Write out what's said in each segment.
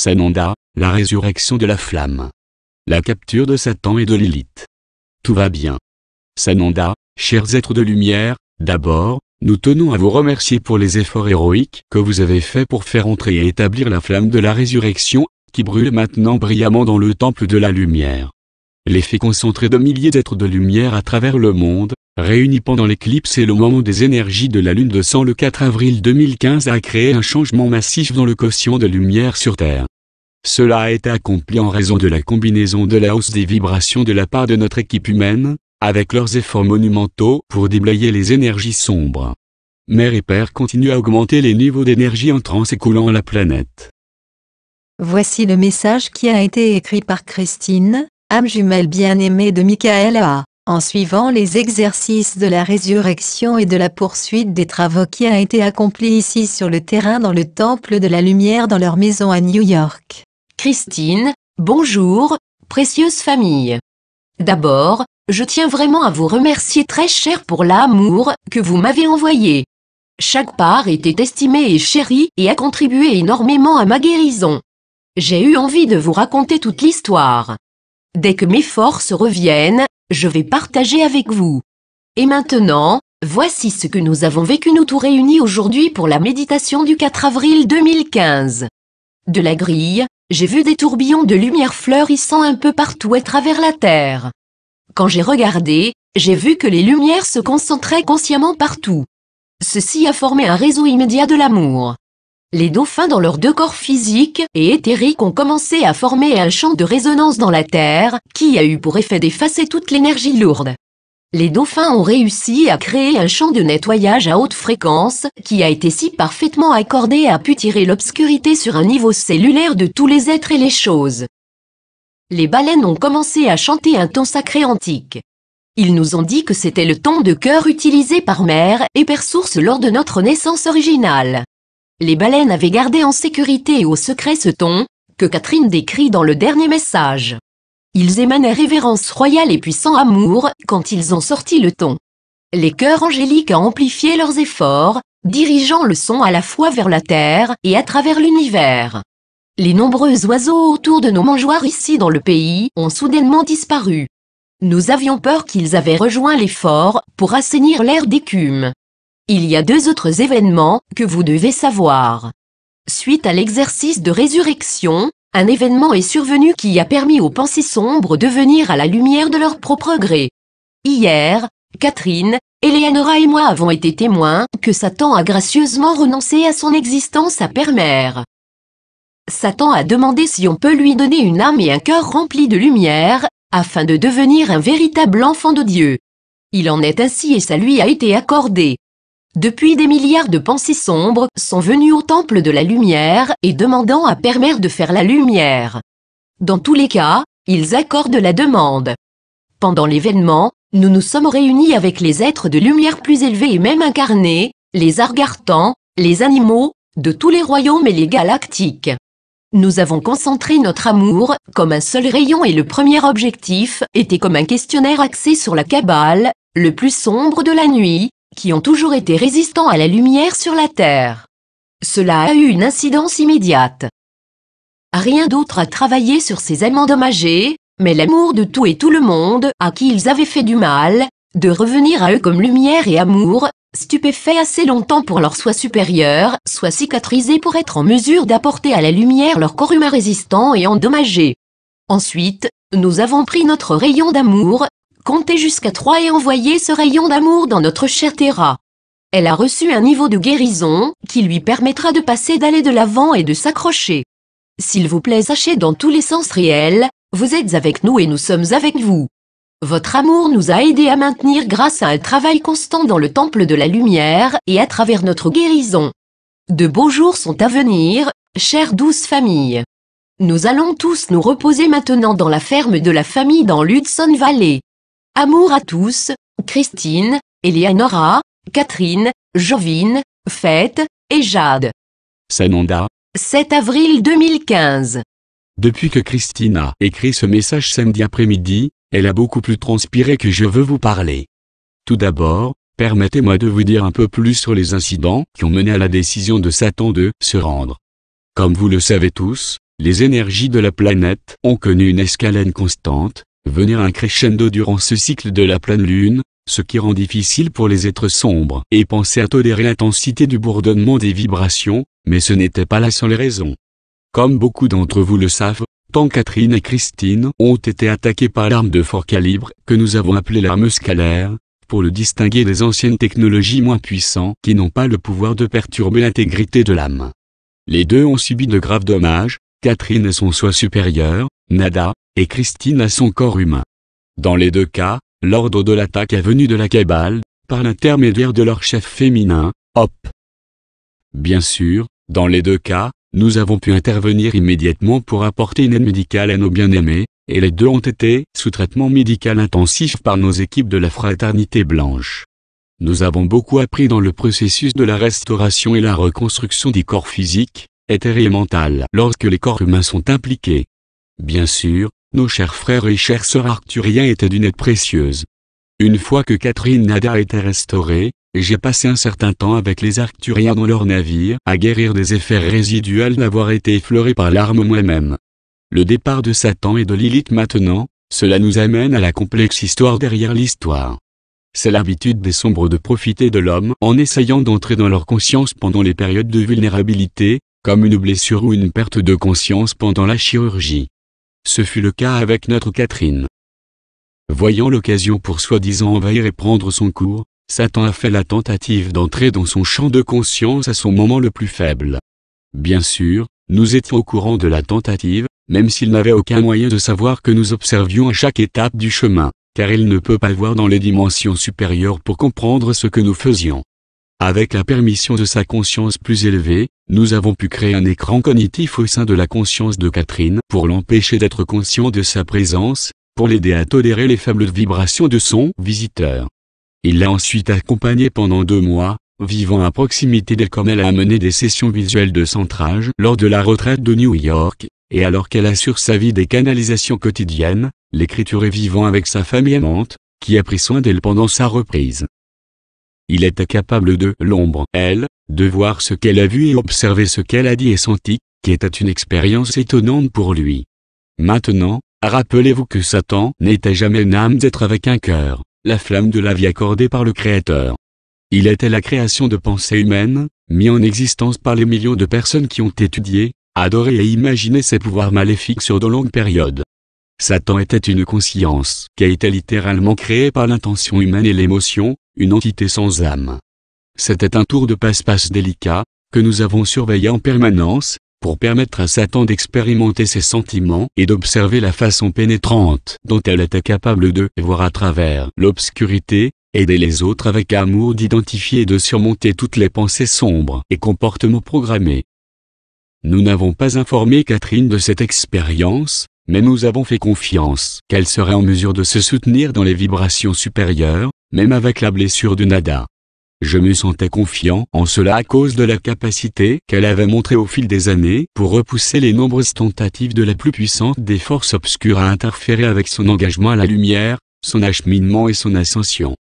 Sananda, la résurrection de la flamme. La capture de Satan et de Lilith. Tout va bien. Sananda, chers êtres de lumière, d'abord, nous tenons à vous remercier pour les efforts héroïques que vous avez faits pour faire entrer et établir la flamme de la résurrection, qui brûle maintenant brillamment dans le temple de la lumière. L'effet concentré de milliers d'êtres de lumière à travers le monde, réunis pendant l'éclipse et le moment des énergies de la lune de sang le 4 avril 2015 a créé un changement massif dans le quotient de lumière sur Terre. Cela a été accompli en raison de la combinaison de la hausse des vibrations de la part de notre équipe humaine, avec leurs efforts monumentaux pour déblayer les énergies sombres. Mère et Père continuent à augmenter les niveaux d'énergie entrant et coulant à la planète. Voici le message qui a été écrit par Christine, âme jumelle bien-aimée de Michaela, en suivant les exercices de la résurrection et de la poursuite des travaux qui a été accompli ici sur le terrain dans le temple de la lumière dans leur maison à New York. Christine, bonjour, précieuse famille. D'abord, je tiens vraiment à vous remercier très cher pour l'amour que vous m'avez envoyé. Chaque part était estimée et chérie et a contribué énormément à ma guérison. J'ai eu envie de vous raconter toute l'histoire. Dès que mes forces reviennent, je vais partager avec vous. Et maintenant, voici ce que nous avons vécu nous tous réunis aujourd'hui pour la méditation du 4 avril 2015. De la grille, j'ai vu des tourbillons de lumière fleurissant un peu partout à travers la Terre. Quand j'ai regardé, j'ai vu que les lumières se concentraient consciemment partout. Ceci a formé un réseau immédiat de l'amour. Les dauphins dans leurs deux corps physiques et éthériques ont commencé à former un champ de résonance dans la Terre, qui a eu pour effet d'effacer toute l'énergie lourde. Les dauphins ont réussi à créer un champ de nettoyage à haute fréquence, qui a été si parfaitement accordé et a pu tirer l'obscurité sur un niveau cellulaire de tous les êtres et les choses. Les baleines ont commencé à chanter un ton sacré antique. Ils nous ont dit que c'était le ton de cœur utilisé par Mère et Père Source lors de notre naissance originale. Les baleines avaient gardé en sécurité et au secret ce ton, que Catherine décrit dans le dernier message. Ils émanaient révérence royale et puissant amour quand ils ont sorti le ton. Les cœurs angéliques ont amplifié leurs efforts, dirigeant le son à la fois vers la terre et à travers l'univers. Les nombreux oiseaux autour de nos mangeoires ici dans le pays ont soudainement disparu. Nous avions peur qu'ils avaient rejoint les forts pour assainir l'air d'écume. Il y a deux autres événements que vous devez savoir. Suite à l'exercice de résurrection, un événement est survenu qui a permis aux pensées sombres de venir à la lumière de leur propre gré. Hier, Catherine, Eleanora et moi avons été témoins que Satan a gracieusement renoncé à son existence à Père-Mère. Satan a demandé si on peut lui donner une âme et un cœur remplis de lumière, afin de devenir un véritable enfant de Dieu. Il en est ainsi et ça lui a été accordé. Depuis des milliards de pensées sombres sont venues au temple de la lumière et demandant à Père-Mère de faire la lumière. Dans tous les cas, ils accordent la demande. Pendant l'événement, nous nous sommes réunis avec les êtres de lumière plus élevés et même incarnés, les Argartans, les animaux, de tous les royaumes et les galactiques. Nous avons concentré notre amour comme un seul rayon et le premier objectif était comme un questionnaire axé sur la Kabbale, le plus sombre de la nuit, qui ont toujours été résistants à la lumière sur la Terre. Cela a eu une incidence immédiate. Rien d'autre à travailler sur ces âmes endommagées, mais l'amour de tout et tout le monde à qui ils avaient fait du mal, de revenir à eux comme lumière et amour, stupéfaits assez longtemps pour leur soi supérieur, soit cicatrisés pour être en mesure d'apporter à la lumière leur corps humain résistant et endommagé. Ensuite, nous avons pris notre rayon d'amour, compté jusqu'à 3 et envoyé ce rayon d'amour dans notre chère Terra. Elle a reçu un niveau de guérison qui lui permettra de passer d'aller de l'avant et de s'accrocher. S'il vous plaît, sachez dans tous les sens réels, vous êtes avec nous et nous sommes avec vous. Votre amour nous a aidés à maintenir grâce à un travail constant dans le temple de la lumière et à travers notre guérison. De beaux jours sont à venir, chère douce famille. Nous allons tous nous reposer maintenant dans la ferme de la famille dans l'Hudson Valley. Amour à tous, Christine, Eleanora, Catherine, Jovine, Fête, et Jade. Sananda. 7 avril 2015. Depuis que Christine a écrit ce message samedi après-midi, elle a beaucoup plus transpiré que je veux vous parler. Tout d'abord, permettez-moi de vous dire un peu plus sur les incidents qui ont mené à la décision de Satan de se rendre. Comme vous le savez tous, les énergies de la planète ont connu une escalade constante, venir un crescendo durant ce cycle de la pleine lune, ce qui rend difficile pour les êtres sombres et penser à tolérer l'intensité du bourdonnement des vibrations, mais ce n'était pas la seule raison. Comme beaucoup d'entre vous le savent, tant Catherine et Christine ont été attaquées par l'arme de fort calibre que nous avons appelée l'arme scalaire, pour le distinguer des anciennes technologies moins puissantes qui n'ont pas le pouvoir de perturber l'intégrité de l'âme. Les deux ont subi de graves dommages, Catherine à son soi supérieur, Nada, et Christine à son corps humain. Dans les deux cas, l'ordre de l'attaque est venu de la Kabbale, par l'intermédiaire de leur chef féminin, Hop. Bien sûr, dans les deux cas, nous avons pu intervenir immédiatement pour apporter une aide médicale à nos bien-aimés, et les deux ont été sous traitement médical intensif par nos équipes de la Fraternité Blanche. Nous avons beaucoup appris dans le processus de la restauration et la reconstruction des corps physiques, éthérés et mentaux lorsque les corps humains sont impliqués. Bien sûr, nos chers frères et chères sœurs arcturiens étaient d'une aide précieuse. Une fois que Catherine Nada était restaurée, j'ai passé un certain temps avec les arcturiens dans leur navire à guérir des effets résiduels d'avoir été effleurés par l'arme moi-même. Le départ de Satan et de Lilith maintenant, cela nous amène à la complexe histoire derrière l'histoire. C'est l'habitude des sombres de profiter de l'homme en essayant d'entrer dans leur conscience pendant les périodes de vulnérabilité, comme une blessure ou une perte de conscience pendant la chirurgie. Ce fut le cas avec notre Catherine. Voyant l'occasion pour soi-disant envahir et prendre son cours, Satan a fait la tentative d'entrer dans son champ de conscience à son moment le plus faible. Bien sûr, nous étions au courant de la tentative, même s'il n'avait aucun moyen de savoir que nous observions à chaque étape du chemin, car il ne peut pas voir dans les dimensions supérieures pour comprendre ce que nous faisions. Avec la permission de sa conscience plus élevée, nous avons pu créer un écran cognitif au sein de la conscience de Catherine pour l'empêcher d'être conscient de sa présence, pour l'aider à tolérer les faibles vibrations de son visiteur. Il l'a ensuite accompagnée pendant 2 mois, vivant à proximité d'elle comme elle a mené des sessions visuelles de centrage lors de la retraite de New York, et alors qu'elle assure sa vie des canalisations quotidiennes, l'écriture est vivant avec sa famille aimante, qui a pris soin d'elle pendant sa reprise. Il était capable de l'ombre, elle, de voir ce qu'elle a vu et observer ce qu'elle a dit et senti, qui était une expérience étonnante pour lui. Maintenant, rappelez-vous que Satan n'était jamais une âme d'être avec un cœur, la flamme de la vie accordée par le Créateur. Il était la création de pensées humaines, mis en existence par les millions de personnes qui ont étudié, adoré et imaginé ses pouvoirs maléfiques sur de longues périodes. Satan était une conscience qui a été littéralement créée par l'intention humaine et l'émotion, une entité sans âme. C'était un tour de passe-passe délicat, que nous avons surveillé en permanence, pour permettre à Satan d'expérimenter ses sentiments et d'observer la façon pénétrante dont elle était capable de voir à travers l'obscurité, aider les autres avec amour d'identifier et de surmonter toutes les pensées sombres et comportements programmés. Nous n'avons pas informé Catherine de cette expérience, mais nous avons fait confiance qu'elle serait en mesure de se soutenir dans les vibrations supérieures, même avec la blessure de Nada. Je me sentais confiant en cela à cause de la capacité qu'elle avait montrée au fil des années pour repousser les nombreuses tentatives de la plus puissante des forces obscures à interférer avec son engagement à la lumière, son acheminement et son ascension.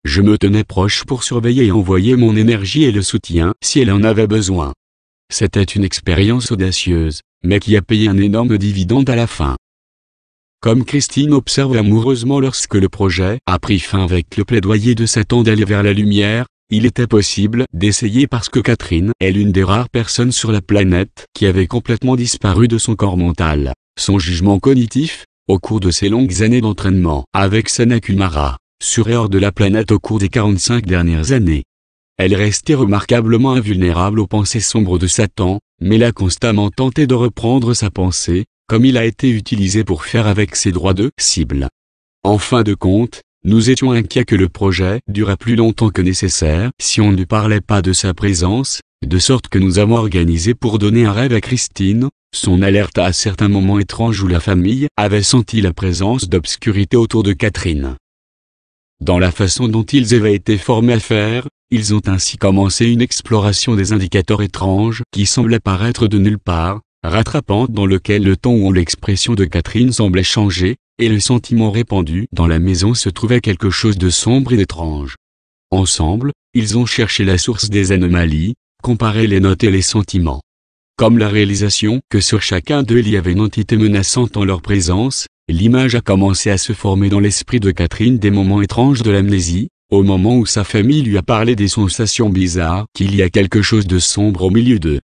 Je me tenais proche pour surveiller et envoyer mon énergie et le soutien si elle en avait besoin. C'était une expérience audacieuse, mais qui a payé un énorme dividende à la fin. Comme Christine observe amoureusement lorsque le projet a pris fin avec le plaidoyer de Satan d'aller vers la lumière, il était possible d'essayer parce que Catherine est l'une des rares personnes sur la planète qui avait complètement disparu de son corps mental, son jugement cognitif, au cours de ses longues années d'entraînement avec Sanakumara, sur et hors de la planète au cours des 45 dernières années. Elle restait remarquablement invulnérable aux pensées sombres de Satan, mais l'a constamment tenté de reprendre sa pensée, comme il a été utilisé pour faire avec ses droits de cible. En fin de compte, nous étions inquiets que le projet durât plus longtemps que nécessaire si on ne parlait pas de sa présence, de sorte que nous avons organisé pour donner un rêve à Christine, son alerte à certains moments étranges où la famille avait senti la présence d'obscurité autour de Catherine. Dans la façon dont ils avaient été formés à faire, ils ont ainsi commencé une exploration des indicateurs étranges qui semblaient paraître de nulle part, rattrapant dans lequel le ton où l'expression de Catherine semblait changer, et le sentiment répandu dans la maison se trouvait quelque chose de sombre et d'étrange. Ensemble, ils ont cherché la source des anomalies, comparé les notes et les sentiments. Comme la réalisation que sur chacun d'eux il y avait une entité menaçante en leur présence, l'image a commencé à se former dans l'esprit de Catherine des moments étranges de l'amnésie, au moment où sa famille lui a parlé des sensations bizarres qu'il y a quelque chose de sombre au milieu d'eux.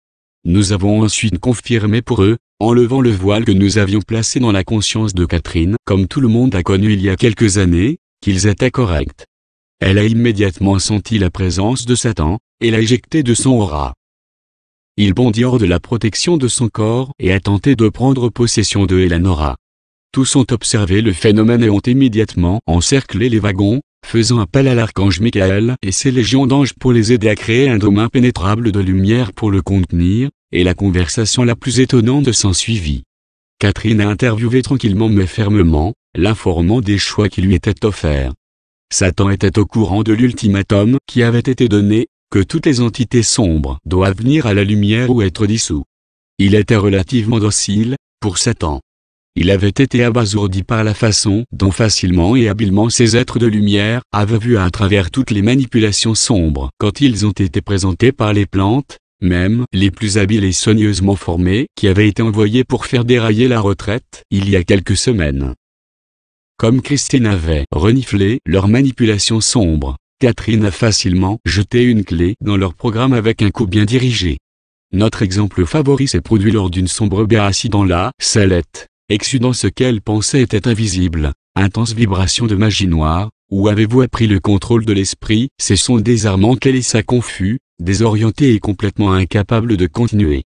Nous avons ensuite confirmé pour eux, en levant le voile que nous avions placé dans la conscience de Catherine, comme tout le monde a connu il y a quelques années, qu'ils étaient corrects. Elle a immédiatement senti la présence de Satan, et l'a éjecté de son aura. Il bondit hors de la protection de son corps et a tenté de prendre possession de Eleanora. Tous ont observé le phénomène et ont immédiatement encerclé les wagons, faisant appel à l'archange Michael et ses légions d'anges pour les aider à créer un dôme impénétrable de lumière pour le contenir, et la conversation la plus étonnante s'ensuivit. Catherine a interviewé tranquillement mais fermement, l'informant des choix qui lui étaient offerts. Satan était au courant de l'ultimatum qui avait été donné, que toutes les entités sombres doivent venir à la lumière ou être dissous. Il était relativement docile, pour Satan. Il avait été abasourdi par la façon dont facilement et habilement ces êtres de lumière avaient vu à travers toutes les manipulations sombres quand ils ont été présentés par les plantes, même les plus habiles et soigneusement formés qui avaient été envoyés pour faire dérailler la retraite il y a quelques semaines. Comme Christine avait reniflé leurs manipulations sombres, Catherine a facilement jeté une clé dans leur programme avec un coup bien dirigé. Notre exemple favori s'est produit lors d'une sombre assis dans la sellette, exsudant ce qu'elle pensait était invisible, intense vibration de magie noire. Où avez-vous appris le contrôle de l'esprit? Ces sons désarmants qu'elle laissa confus, désorienté et complètement incapable de continuer.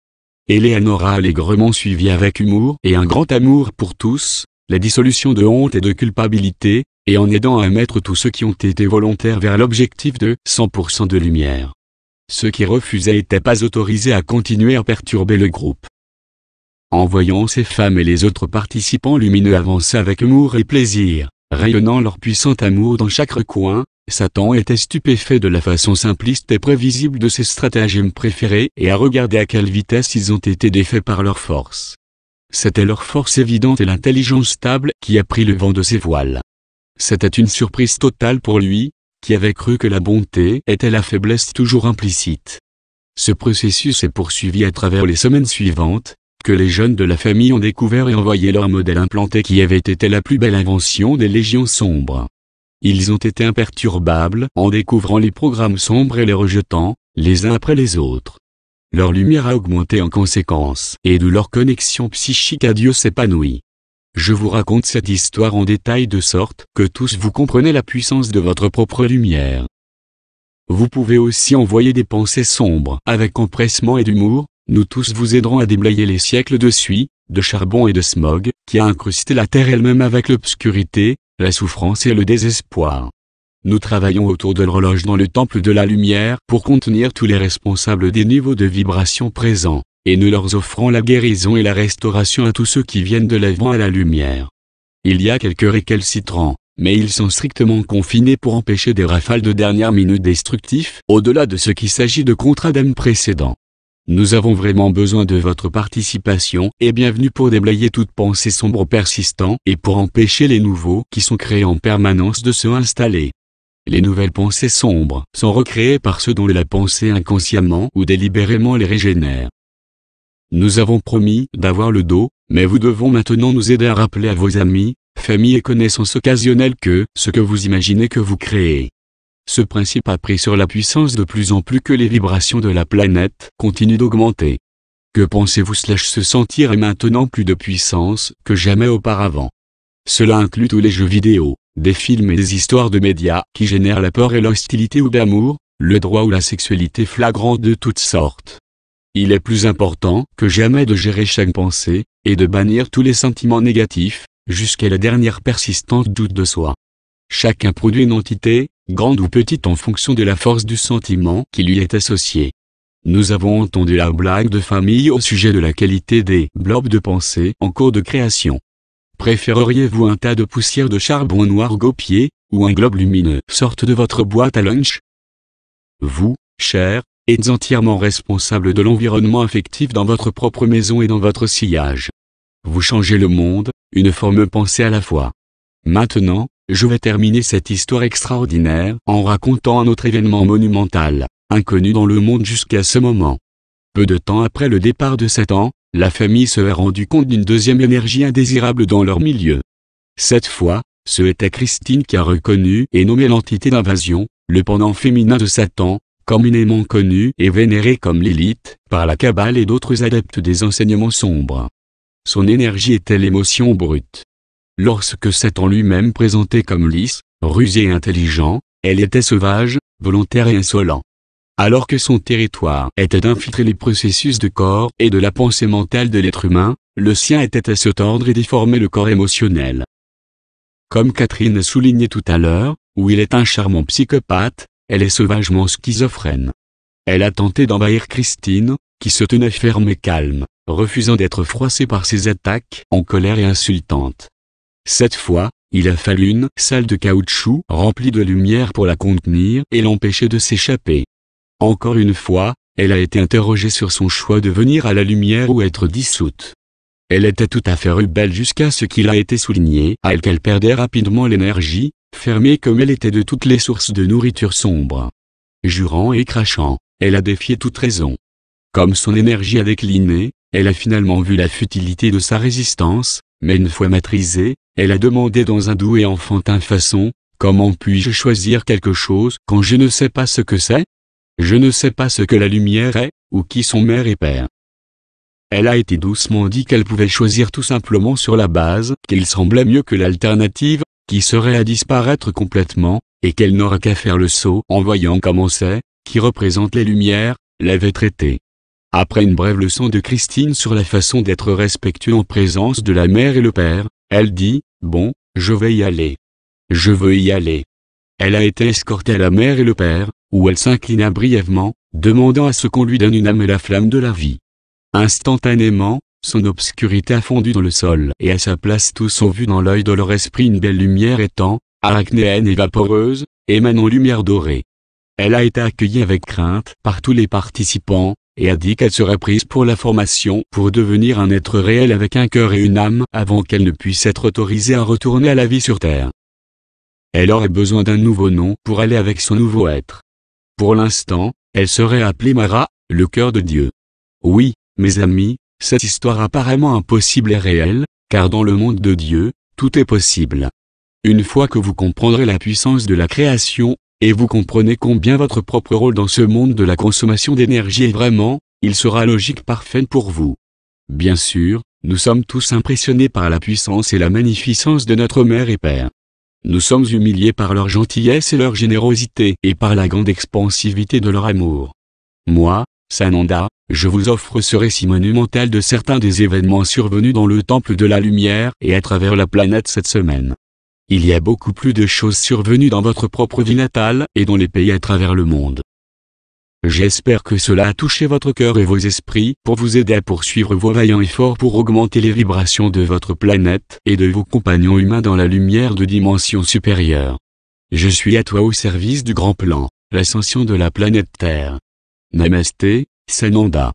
Eleanora a allègrement suivi avec humour et un grand amour pour tous, la dissolution de honte et de culpabilité, et en aidant à mettre tous ceux qui ont été volontaires vers l'objectif de 100% de lumière. Ceux qui refusaient n'étaient pas autorisés à continuer à perturber le groupe. En voyant ces femmes et les autres participants lumineux avancer avec humour et plaisir, rayonnant leur puissant amour dans chaque recoin, Satan était stupéfait de la façon simpliste et prévisible de ses stratagèmes préférés et à regarder à quelle vitesse ils ont été défaits par leur force. C'était leur force évidente et l'intelligence stable qui a pris le vent de ses voiles. C'était une surprise totale pour lui, qui avait cru que la bonté était la faiblesse toujours implicite. Ce processus s'est poursuivi à travers les semaines suivantes, que les jeunes de la famille ont découvert et envoyé leur modèle implanté qui avait été la plus belle invention des légions sombres. Ils ont été imperturbables en découvrant les programmes sombres et les rejetant, les uns après les autres. Leur lumière a augmenté en conséquence, et de leur connexion psychique à Dieu s'épanouit. Je vous raconte cette histoire en détail de sorte que tous vous comprenez la puissance de votre propre lumière. Vous pouvez aussi envoyer des pensées sombres avec empressement et d'humour, nous tous vous aiderons à déblayer les siècles de suie, de charbon et de smog, qui a incrusté la terre elle-même avec l'obscurité, la souffrance et le désespoir. Nous travaillons autour de l'horloge dans le temple de la lumière pour contenir tous les responsables des niveaux de vibration présents, et nous leur offrons la guérison et la restauration à tous ceux qui viennent de l'avant à la lumière. Il y a quelques récalcitrants, mais ils sont strictement confinés pour empêcher des rafales de dernière minute destructifs, au-delà de ce qu'il s'agit de contrats d'âme précédents. Nous avons vraiment besoin de votre participation et bienvenue pour déblayer toute pensée sombre persistant et pour empêcher les nouveaux qui sont créés en permanence de se installer. Les nouvelles pensées sombres sont recréées par ceux dont la pensée inconsciemment ou délibérément les régénère. Nous avons promis d'avoir le dos, mais vous devons maintenant nous aider à rappeler à vos amis, familles et connaissances occasionnelles que ce que vous imaginez que vous créez. Ce principe a pris sur la puissance de plus en plus que les vibrations de la planète continuent d'augmenter. Que pensez-vous se sentir est maintenant plus de puissance que jamais auparavant. Cela inclut tous les jeux vidéo, des films et des histoires de médias qui génèrent la peur et l'hostilité ou l'amour, le droit ou la sexualité flagrante de toutes sortes. Il est plus important que jamais de gérer chaque pensée, et de bannir tous les sentiments négatifs, jusqu'à la dernière persistante doute de soi. Chacun produit une entité, grande ou petite en fonction de la force du sentiment qui lui est associé. Nous avons entendu la blague de famille au sujet de la qualité des blobs de pensée en cours de création. Préféreriez-vous un tas de poussière de charbon noir gaupier, ou un globe lumineux sorte de votre boîte à lunch? Vous, cher, êtes entièrement responsable de l'environnement affectif dans votre propre maison et dans votre sillage. Vous changez le monde, une forme pensée à la fois. Maintenant, je vais terminer cette histoire extraordinaire en racontant un autre événement monumental, inconnu dans le monde jusqu'à ce moment. Peu de temps après le départ de Satan, la famille se est rendue compte d'une deuxième énergie indésirable dans leur milieu. Cette fois, ce était Christine qui a reconnu et nommé l'entité d'invasion, le pendant féminin de Satan, communément connu et vénéré comme Lilith, par la Kabbale et d'autres adeptes des enseignements sombres. Son énergie était l'émotion brute. Lorsque Satan lui-même présenté comme lisse, rusé et intelligent, elle était sauvage, volontaire et insolent. Alors que son territoire était d'infiltrer les processus de corps et de la pensée mentale de l'être humain, le sien était à se tordre et déformer le corps émotionnel. Comme Catherine soulignait tout à l'heure, où il est un charmant psychopathe, elle est sauvagement schizophrène. Elle a tenté d'envahir Christine, qui se tenait ferme et calme, refusant d'être froissée par ses attaques en colère et insultantes. Cette fois, il a fallu une salle de caoutchouc remplie de lumière pour la contenir et l'empêcher de s'échapper. Encore une fois, elle a été interrogée sur son choix de venir à la lumière ou être dissoute. Elle était tout à fait rebelle jusqu'à ce qu'il a été souligné à elle qu'elle perdait rapidement l'énergie, fermée comme elle était de toutes les sources de nourriture sombre. Jurant et crachant, elle a défié toute raison. Comme son énergie a décliné, elle a finalement vu la futilité de sa résistance, mais une fois maîtrisée, elle a demandé dans un doux et enfantin façon, « Comment puis-je choisir quelque chose quand je ne sais pas ce que c'est ? Je ne sais pas ce que la lumière est, ou qui sont mère et père. » Elle a été doucement dit qu'elle pouvait choisir tout simplement sur la base qu'il semblait mieux que l'alternative, qui serait à disparaître complètement, et qu'elle n'aura qu'à faire le saut en voyant comment c'est, qui représente les lumières, l'avait traité. Après une brève leçon de Christine sur la façon d'être respectueux en présence de la mère et le père, elle dit « Bon, je vais y aller. Je veux y aller. » Elle a été escortée à la mère et le père, où elle s'inclina brièvement, demandant à ce qu'on lui donne une âme et la flamme de la vie. Instantanément, son obscurité a fondu dans le sol et à sa place tous ont vu dans l'œil de leur esprit une belle lumière étant, arachnéenne et vaporeuse, émanant lumière dorée. Elle a été accueillie avec crainte par tous les participants, et a dit qu'elle serait prise pour la formation pour devenir un être réel avec un cœur et une âme avant qu'elle ne puisse être autorisée à retourner à la vie sur Terre. Elle aurait besoin d'un nouveau nom pour aller avec son nouveau être. Pour l'instant, elle serait appelée Mara, le cœur de Dieu. Oui, mes amis, cette histoire apparemment impossible est réelle, car dans le monde de Dieu, tout est possible. Une fois que vous comprendrez la puissance de la création, et vous comprenez combien votre propre rôle dans ce monde de la consommation d'énergie est vraiment, il sera logique parfait pour vous. Bien sûr, nous sommes tous impressionnés par la puissance et la magnificence de notre mère et père. Nous sommes humiliés par leur gentillesse et leur générosité et par la grande expansivité de leur amour. Moi, Sananda, je vous offre ce récit monumental de certains des événements survenus dans le temple de la lumière et à travers la planète cette semaine. Il y a beaucoup plus de choses survenues dans votre propre vie natale et dans les pays à travers le monde. J'espère que cela a touché votre cœur et vos esprits pour vous aider à poursuivre vos vaillants efforts pour augmenter les vibrations de votre planète et de vos compagnons humains dans la lumière de dimensions supérieures. Je suis à toi au service du grand plan, l'ascension de la planète Terre. Namasté, Sananda.